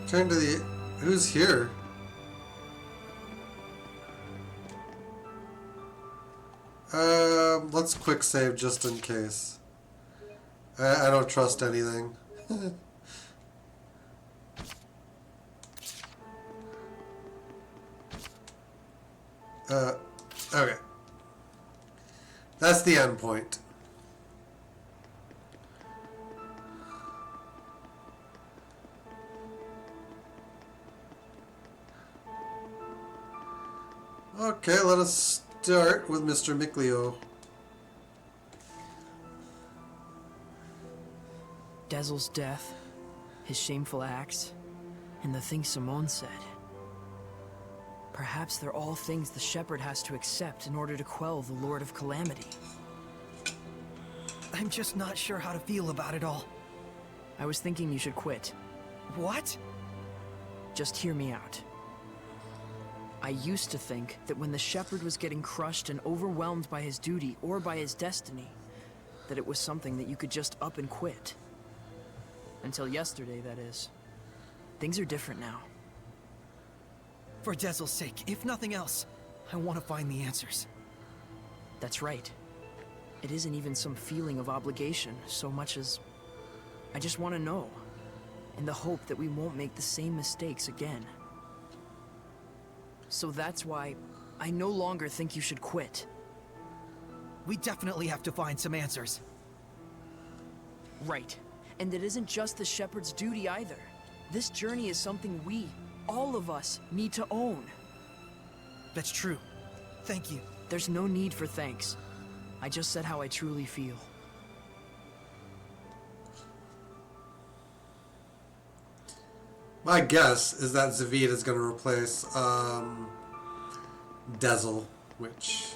Turn to the... Who's here? Let's quick save just in case. I don't trust anything. Okay. That's the end point. Okay, let us start with Mr. Mikleo. Dezel's death, his shameful acts, and the things Simone said. Perhaps they're all things the Shepherd has to accept in order to quell the Lord of Calamity. I'm just not sure how to feel about it all. I was thinking you should quit. What? Just hear me out. I used to think that when the Shepherd was getting crushed and overwhelmed by his duty or by his destiny, that it was something that you could just up and quit. Until yesterday, that is. Things are different now. For Dezel's sake, if nothing else, I want to find the answers. That's right. It isn't even some feeling of obligation so much as... I just want to know, in the hope that we won't make the same mistakes again. So that's why I no longer think you should quit. We definitely have to find some answers. Right. And it isn't just the Shepherd's duty either. This journey is something we, all of us, need to own. That's true. Thank you. There's no need for thanks. I just said how I truly feel. My guess is that Zavid is going to replace Dezel, which...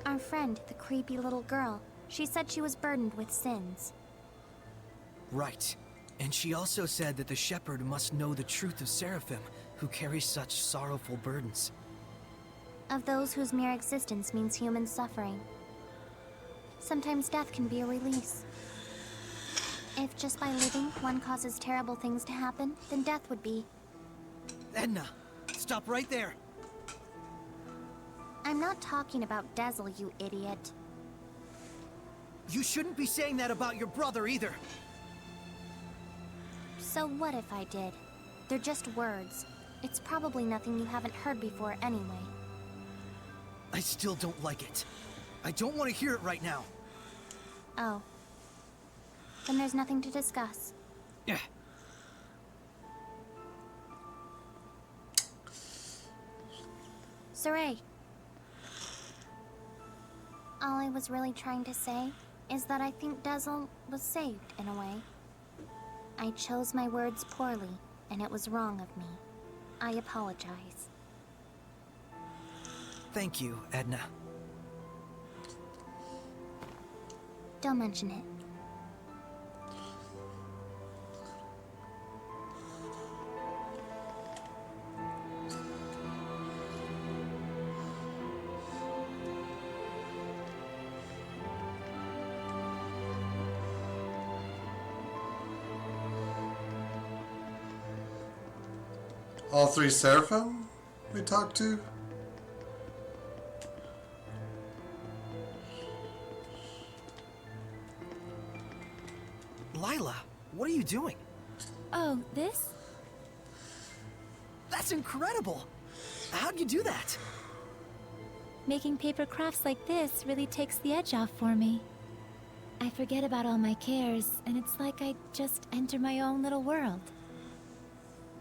Our friend, the creepy little girl, she said she was burdened with sins. Right. And she also said that the Shepherd must know the truth of Seraphim, who carry such sorrowful burdens. Of those whose mere existence means human suffering. Sometimes death can be a release. If just by living one causes terrible things to happen, then death would be. Edna, stop right there! I'm not talking about Dezel, you idiot. You shouldn't be saying that about your brother either! So what if I did? They're just words. It's probably nothing you haven't heard before anyway. I still don't like it. I don't want to hear it right now. Oh. Then there's nothing to discuss. Yeah. Saray. All I was really trying to say is that I think Dezel was saved in a way. I chose my words poorly, and it was wrong of me. I apologize. Thank you, Edna. Don't mention it. All three Seraphim we talked to? Lila, what are you doing? Oh, this? That's incredible! How'd you do that? Making paper crafts like this really takes the edge off for me. I forget about all my cares, and it's like I just enter my own little world.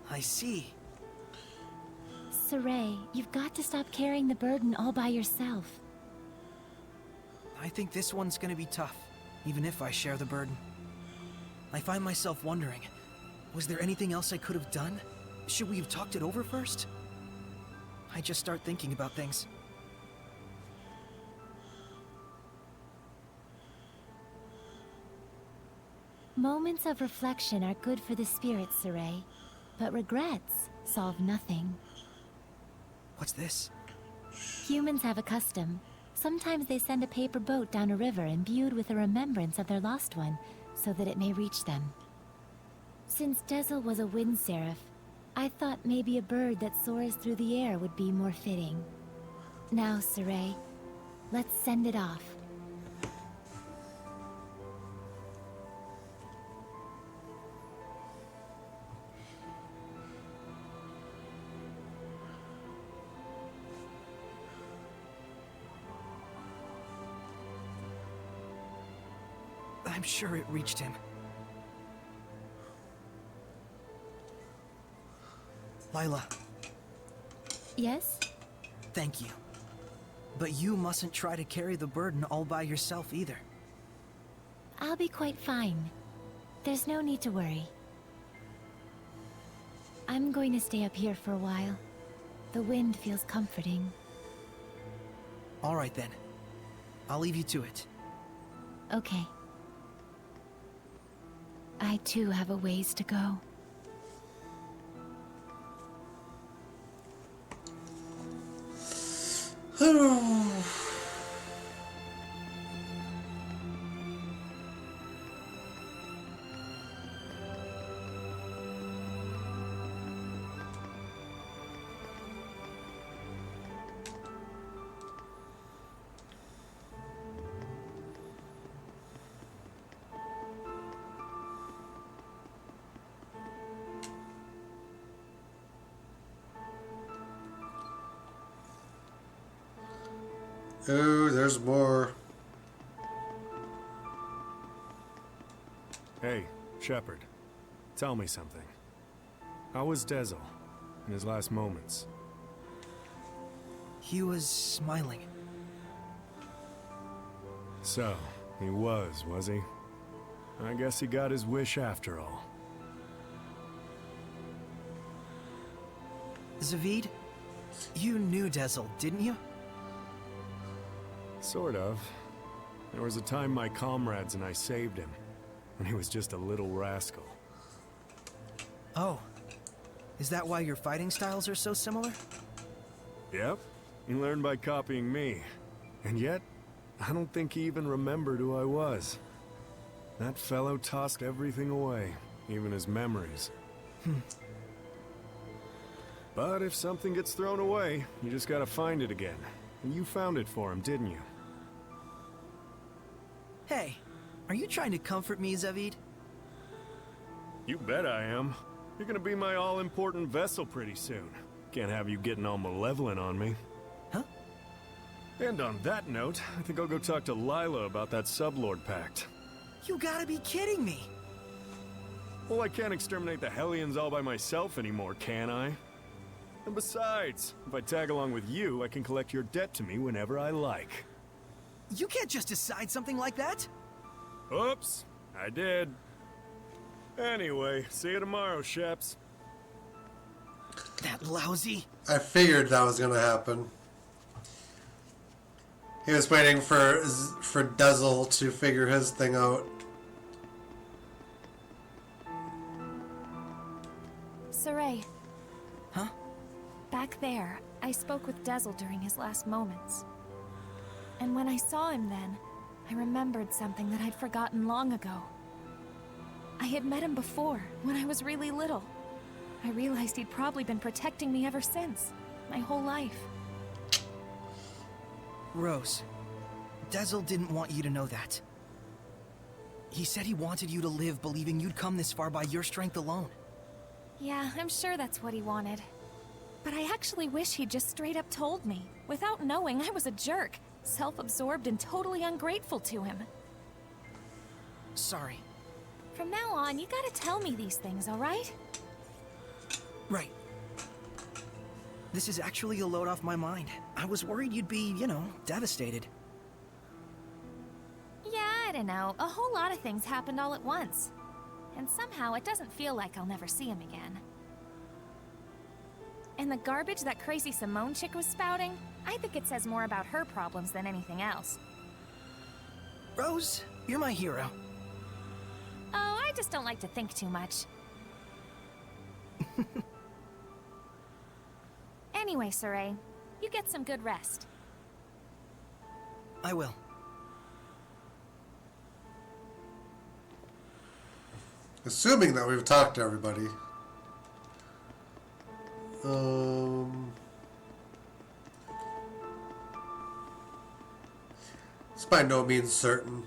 I see. Saray, you've got to stop carrying the burden all by yourself. I think this one's gonna be tough, even if I share the burden. I find myself wondering, was there anything else I could have done? Should we have talked it over first? I just start thinking about things. Moments of reflection are good for the spirit, Saray, but regrets solve nothing. What's this? Humans have a custom. Sometimes they send a paper boat down a river imbued with a remembrance of their lost one, so that it may reach them. Since Dezel was a wind seraph, I thought maybe a bird that soars through the air would be more fitting. Now, Saray, let's send it off. I'm sure it reached him. Lila, Yes? thank you. But you mustn't try to carry the burden all by yourself either. I'll be quite fine. There's no need to worry. I'm going to stay up here for a while. The wind feels comforting. All right then. I'll leave you to it. Okay. I too have a ways to go. Ooh, there's more. Hey, Shepard. Tell me something. How was Dezel in his last moments? He was smiling. So, he was he? I guess he got his wish after all. Zavid, you knew Dezel, didn't you? Sort of. There was a time my comrades and I saved him, when he was just a little rascal. Oh. Is that why your fighting styles are so similar? Yep, he learned by copying me. And yet, I don't think he even remembered who I was. That fellow tossed everything away, even his memories. But if something gets thrown away, you just gotta find it again. And you found it for him, didn't you? Hey, are you trying to comfort me, Zavid? You bet I am. You're gonna be my all-important vessel pretty soon. Can't have you getting all malevolent on me. Huh? And on that note, I think I'll go talk to Lila about that Sublord Pact. You gotta be kidding me! Well, I can't exterminate the Hellions all by myself anymore, can I? And besides, if I tag along with you, I can collect your debt to me whenever I like. You can't just decide something like that! Oops, I did. Anyway, see you tomorrow, Sheps. That lousy... I figured that was gonna happen. He was waiting for Dezel to figure his thing out. Saray. Huh? Back there, I spoke with Dezel during his last moments. And when I saw him then, I remembered something that I'd forgotten long ago. I had met him before, when I was really little. I realized he'd probably been protecting me ever since, my whole life. Rose, Dezel didn't want you to know that. He said he wanted you to live believing you'd come this far by your strength alone. Yeah, I'm sure that's what he wanted. But I actually wish he'd just straight up told me, without knowing I was a jerk, self-absorbed and totally ungrateful to him. Sorry. From now on, you gotta tell me these things, alright? Right. This is actually a load off my mind. I was worried you'd be, devastated. Yeah, I don't know. A whole lot of things happened all at once. And somehow it doesn't feel like I'll never see him again. And the garbage that crazy Simone chick was spouting, I think it says more about her problems than anything else. Rose, you're my hero. Oh, I just don't like to think too much. Anyway, Saray, you get some good rest. I will. Assuming that we've talked to everybody. It's by no means certain.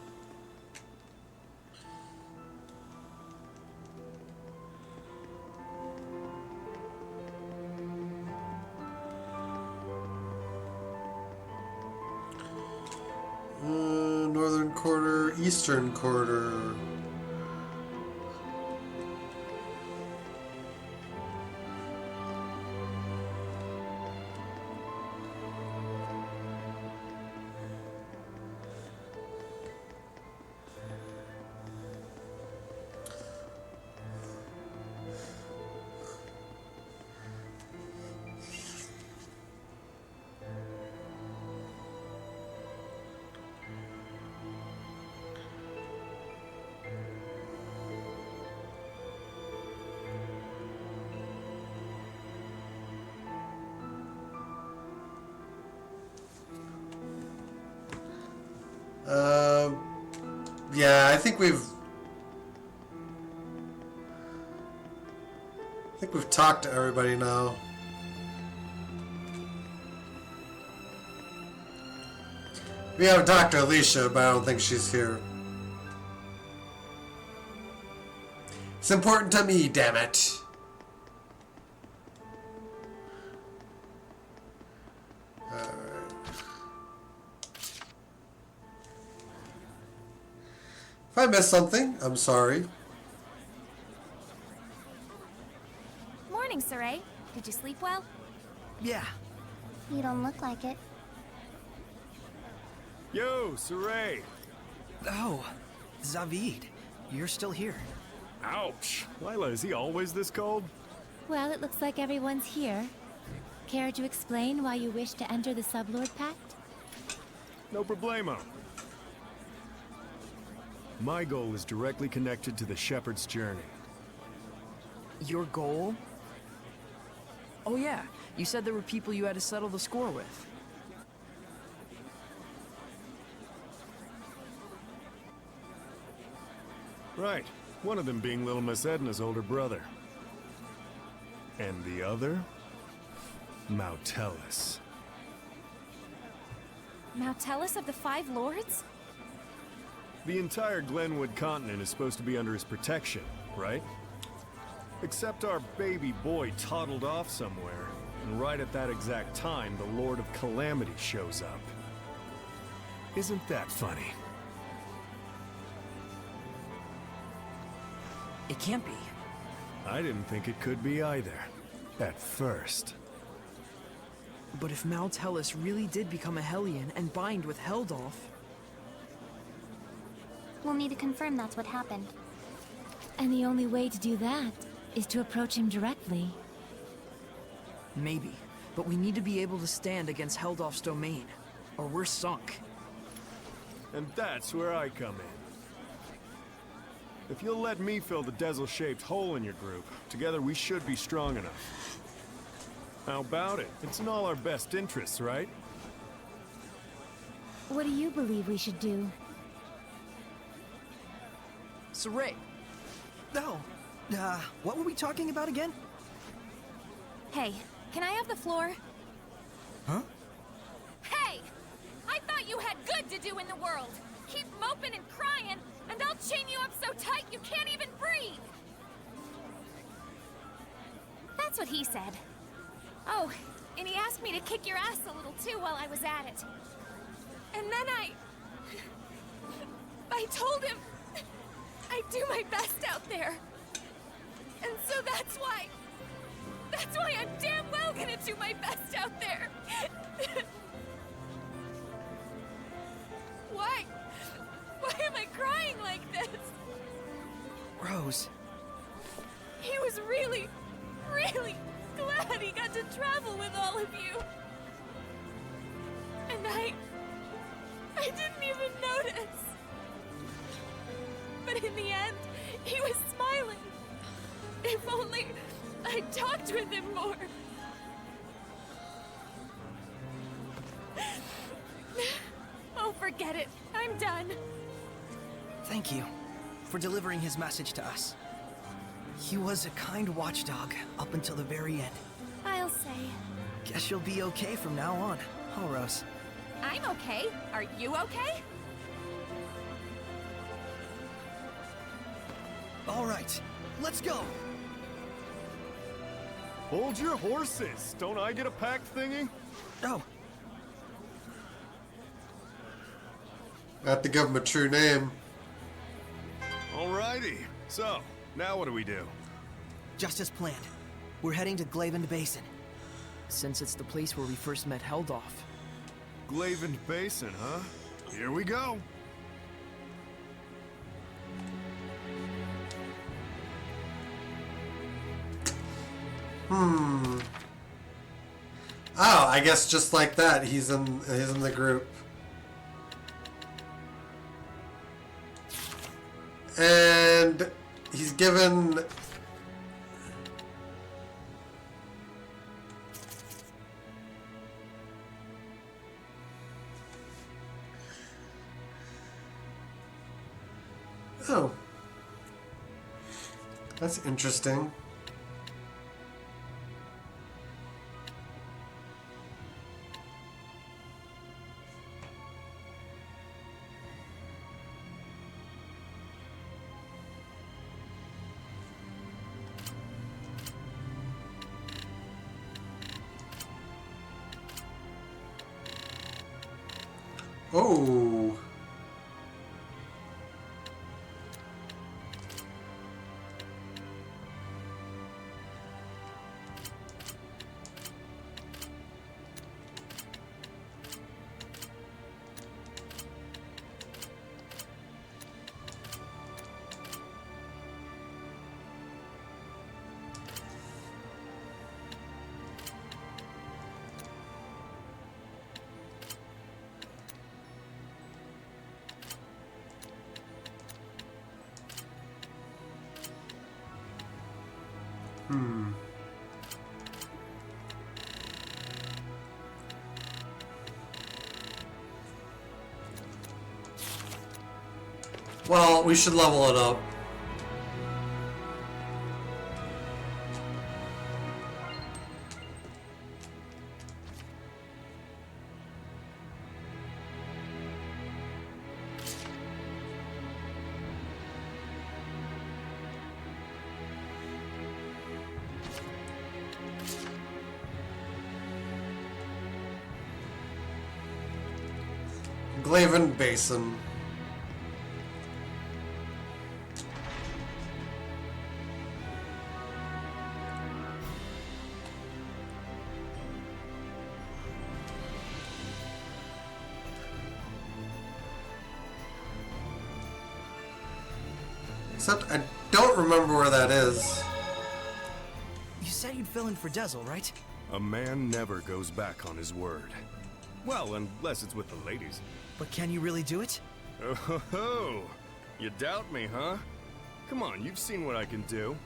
Northern quarter, eastern quarter. Yeah, I think we've talked to everybody now. We haven't talked to Alicia, but I don't think she's here. It's important to me, damn it. If I missed something, I'm sorry. Morning, Saray. Did you sleep well? Yeah. You don't look like it. Yo, Saray! Oh, Zavid, you're still here. Ouch! Lila, is he always this cold? Well, it looks like everyone's here. Care to explain why you wish to enter the Sublord Pact? No problemo. My goal is directly connected to the Shepherd's journey. Your goal? Oh yeah, you said there were people you had to settle the score with. Right. One of them being little Miss Edna's older brother. And the other? Mautellus. Mautellus of the Five Lords? The entire Glenwood continent is supposed to be under his protection, right? Except our baby boy toddled off somewhere, and right at that exact time, the Lord of Calamity shows up. Isn't that funny? It can't be. I didn't think it could be either. At first. But if Mautellus really did become a Hellion and bind with Heldolf... We'll need to confirm that's what happened. And the only way to do that is to approach him directly. Maybe. But we need to be able to stand against Heldolf's domain, or we're sunk. And that's where I come in. If you'll let me fill the Dezel-shaped hole in your group, together we should be strong enough. How about it? It's in all our best interests, right? What do you believe we should do? Saray, No. What were we talking about again? Hey, can I have the floor? Huh? Hey! I thought you had good to do in the world! Keep moping and crying, and I'll chain you up so tight you can't even breathe! That's what he said. Oh, and he asked me to kick your ass a little too while I was at it. And then I told him I'd do my best out there. And so that's why That's why I'm damn well gonna do my best out there. Why? Why am I crying like this? Rose. He was really, really glad he got to travel with all of you. And I didn't even notice. But in the end, he was smiling. If only I talked with him more. Oh, forget it. I'm done. Thank you for delivering his message to us. He was a kind watchdog up until the very end. I'll say. Guess you'll be okay from now on, huh, Rose? I'm okay. Are you okay? All right, let's go. Hold your horses! Don't I get a pact thingy? Oh, I have to give him a true name. Alrighty. So, now what do we do? just as planned. We're heading to Glavin Basin. Since it's the place where we first met Heldoff. Glavin Basin, huh? Here we go. Oh, I guess just like that, he's in the group. And he's given Oh. That's interesting. Oh. Well, we should level it up. Glavin Basin. Except I don't remember where that is. You said you'd fill in for Dezel, right? A man never goes back on his word. Well, unless it's with the ladies. But can you really do it? Oh, ho, ho. You doubt me, huh? Come on, you've seen what I can do.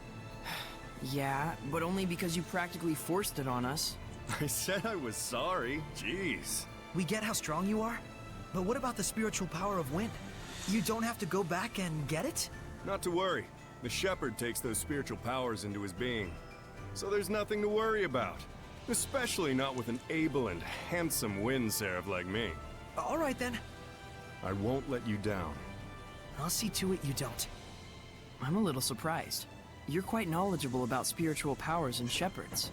Yeah, but only because you practically forced it on us. I said I was sorry. Jeez. We get how strong you are, but what about the spiritual power of wind? You don't have to go back and get it? Not to worry. The shepherd takes those spiritual powers into his being. So there's nothing to worry about. Especially not with an able and handsome wind seraph like me. All right then. I won't let you down. I'll see to it you don't. I'm a little surprised. You're quite knowledgeable about spiritual powers and shepherds.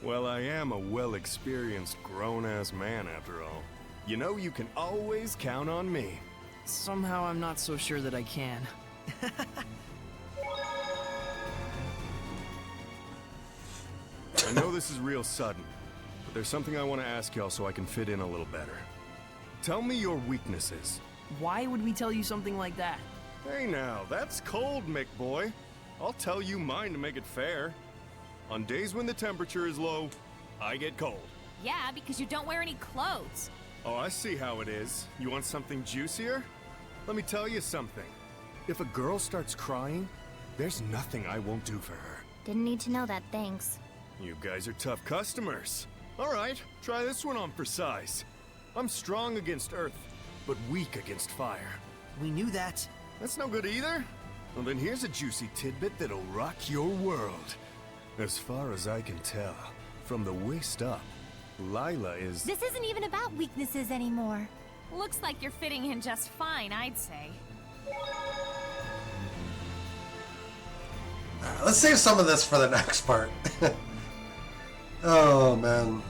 Well, I am a well-experienced grown-ass man after all. You know you can always count on me. Somehow I'm not so sure that I can. I know this is real sudden, but there's something I want to ask y'all so I can fit in a little better. Tell me your weaknesses. Why would we tell you something like that? Hey now, that's cold, Mick boy. I'll tell you mine to make it fair. On days when the temperature is low, I get cold. Yeah, because you don't wear any clothes. Oh, I see how it is. You want something juicier? Let me tell you something. If a girl starts crying, there's nothing I won't do for her. Didn't need to know that, thanks. You guys are tough customers. All right, try this one on for size. I'm strong against earth, but weak against fire. We knew that. That's no good either. Well, then here's a juicy tidbit that'll rock your world. As far as I can tell, from the waist up, Lila is... This isn't even about weaknesses anymore. Looks like you're fitting in just fine, I'd say. Let's save some of this for the next part. Oh, man.